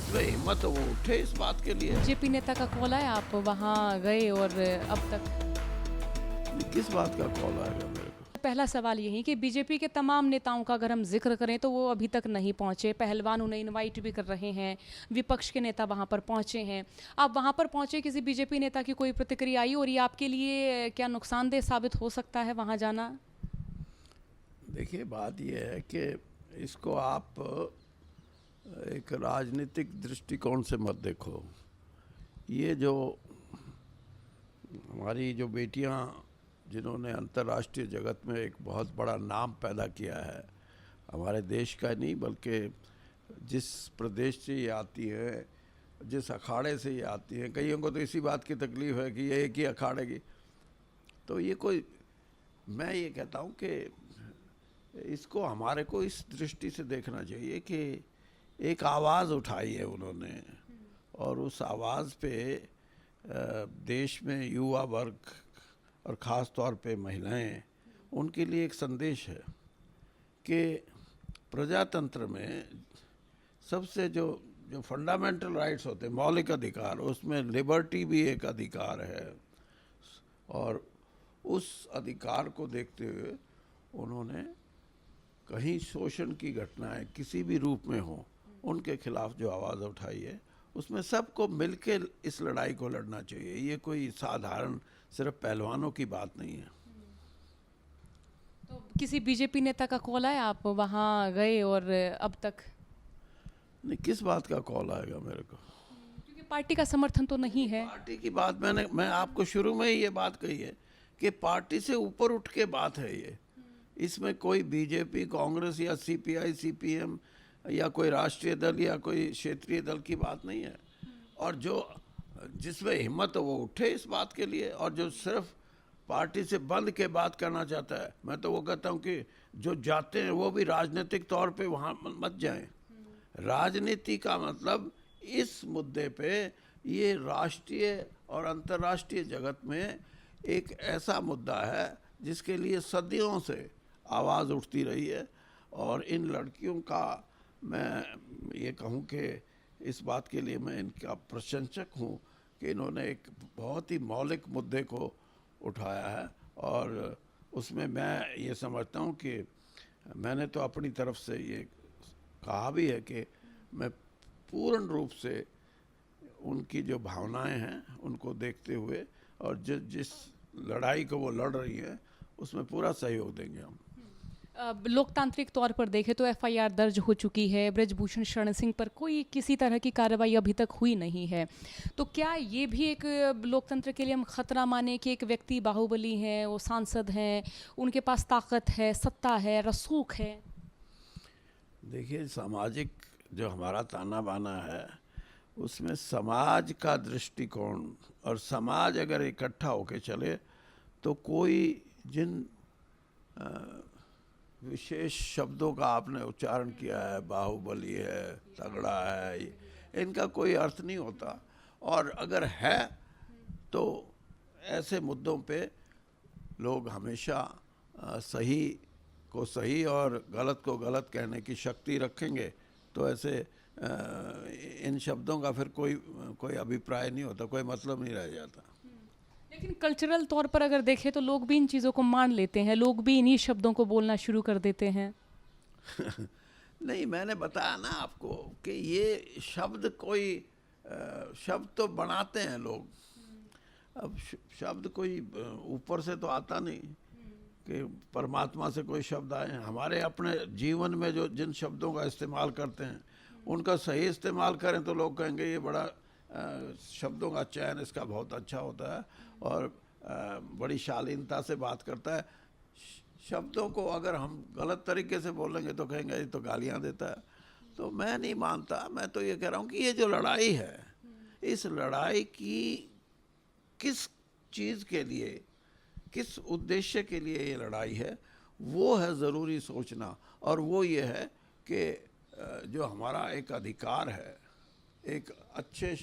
जिसमें हिम्मत हो वो उठे इस बात के लिए। बीजेपी नेता का कॉल आया, आप वहाँ गए और अब तक? किस बात का कॉल आएगा मेरे को? पहला सवाल यही कि बीजेपी के तमाम नेताओं का अगर हम जिक्र करें तो वो अभी तक नहीं पहुंचे। पहलवान उन्हें इनवाइट भी कर रहे हैं, विपक्ष के नेता वहां पर पहुंचे हैं। आप वहां पर पहुंचे, किसी बीजेपी नेता की कोई प्रतिक्रिया आई और ये आपके लिए क्या नुकसानदेह साबित हो सकता है वहां जाना? देखिए, बात यह है कि इसको आप एक राजनीतिक दृष्टिकोण से मत देखो। ये जो हमारी जो बेटियां जिन्होंने अंतर्राष्ट्रीय जगत में एक बहुत बड़ा नाम पैदा किया है, हमारे देश का नहीं बल्कि जिस प्रदेश से ये आती है, जिस अखाड़े से ये आती हैं, कईयों को तो इसी बात की तकलीफ है कि ये एक ही अखाड़े की, तो ये कोई, मैं ये कहता हूँ कि इसको हमारे को इस दृष्टि से देखना चाहिए कि एक आवाज़ उठाई है उन्होंने और उस आवाज़ पे देश में युवा वर्ग और ख़ास तौर पे महिलाएं, उनके लिए एक संदेश है कि प्रजातंत्र में सबसे जो फंडामेंटल राइट्स होते हैं, मौलिक अधिकार, उसमें लिबर्टी भी एक अधिकार है और उस अधिकार को देखते हुए उन्होंने कहीं शोषण की घटनाएं किसी भी रूप में हो उनके खिलाफ जो आवाज़ उठाई है, उसमें सबको मिलकर इस लड़ाई को लड़ना चाहिए। ये कोई साधारण सिर्फ पहलवानों की बात नहीं है। तो किसी बीजेपी नेता का कॉल आया, आप वहाँ गए और अब तक? नहीं, किस बात का कॉल आएगा मेरे को? क्योंकि पार्टी का समर्थन तो नहीं है। पार्टी की बात मैं आपको शुरू में ही ये बात कही है कि पार्टी से ऊपर उठ के बात है ये। इसमें कोई बीजेपी, कांग्रेस या सीपीआई, सीपीएम या कोई राष्ट्रीय दल या कोई क्षेत्रीय दल की बात नहीं है। और जो जिसमें हिम्मत हो वो उठे इस बात के लिए, और जो सिर्फ पार्टी से बंद के बात करना चाहता है, मैं तो वो कहता हूँ कि जो जाते हैं वो भी राजनीतिक तौर पे वहाँ मत जाएं। राजनीति का मतलब इस मुद्दे पे ये राष्ट्रीय और अंतर्राष्ट्रीय जगत में एक ऐसा मुद्दा है जिसके लिए सदियों से आवाज़ उठती रही है। और इन लड़कियों का मैं ये कहूँ कि इस बात के लिए मैं इनका प्रशंसक हूँ कि इन्होंने एक बहुत ही मौलिक मुद्दे को उठाया है और उसमें मैं ये समझता हूँ कि मैंने तो अपनी तरफ से ये कहा भी है कि मैं पूर्ण रूप से उनकी जो भावनाएं हैं उनको देखते हुए और जिस लड़ाई को वो लड़ रही है उसमें पूरा सहयोग देंगे हम। लोकतांत्रिक तौर पर देखें तो एफआईआर दर्ज हो चुकी है, ब्रजभूषण शरण सिंह पर कोई किसी तरह की कार्रवाई अभी तक हुई नहीं है, तो क्या ये भी एक लोकतंत्र के लिए हम खतरा माने कि एक व्यक्ति बाहुबली हैं, वो सांसद हैं, उनके पास ताकत है, सत्ता है, रसूख है? देखिए, सामाजिक जो हमारा ताना बाना है उसमें समाज का दृष्टिकोण, और समाज अगर इकट्ठा होके चले तो कोई जिन विशेष शब्दों का आपने उच्चारण किया है, बाहुबली है, तगड़ा है, इनका कोई अर्थ नहीं होता। और अगर है तो ऐसे मुद्दों पे लोग हमेशा सही को सही और गलत को गलत कहने की शक्ति रखेंगे, तो ऐसे इन शब्दों का फिर कोई अभिप्राय नहीं होता, कोई मतलब नहीं रह जाता। लेकिन कल्चरल तौर पर अगर देखें तो लोग भी इन चीज़ों को मान लेते हैं, लोग भी इन्हीं शब्दों को बोलना शुरू कर देते हैं। नहीं, मैंने बताया ना आपको कि ये शब्द कोई शब्द तो बनाते हैं लोग। अब शब्द कोई ऊपर से तो आता नहीं कि परमात्मा से कोई शब्द आए। हमारे अपने जीवन में जो जिन शब्दों का इस्तेमाल करते हैं उनका सही इस्तेमाल करें तो लोग कहेंगे ये बड़ा शब्दों का चयन इसका बहुत अच्छा होता है और बड़ी शालीनता से बात करता है। शब्दों को अगर हम गलत तरीके से बोलेंगे तो कहेंगे ये तो गालियाँ देता है। तो मैं नहीं मानता। मैं तो ये कह रहा हूँ कि ये जो लड़ाई है, इस लड़ाई की किस चीज़ के लिए, किस उद्देश्य के लिए ये लड़ाई है, वो है ज़रूरी सोचना। और वो ये है कि जो हमारा एक अधिकार है, एक अच्छे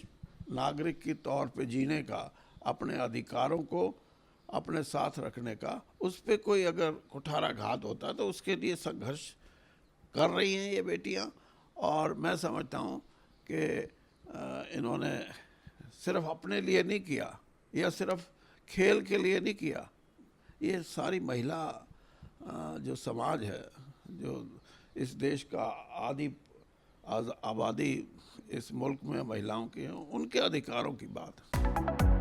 नागरिक के तौर पे जीने का, अपने अधिकारों को अपने साथ रखने का, उस पर कोई अगर कुठाराघात होता है तो उसके लिए संघर्ष कर रही हैं ये बेटियां। और मैं समझता हूं कि इन्होंने सिर्फ अपने लिए नहीं किया या सिर्फ खेल के लिए नहीं किया। ये सारी महिला जो समाज है, जो इस देश का आबादी इस मुल्क में महिलाओं की है, उनके अधिकारों की बात है।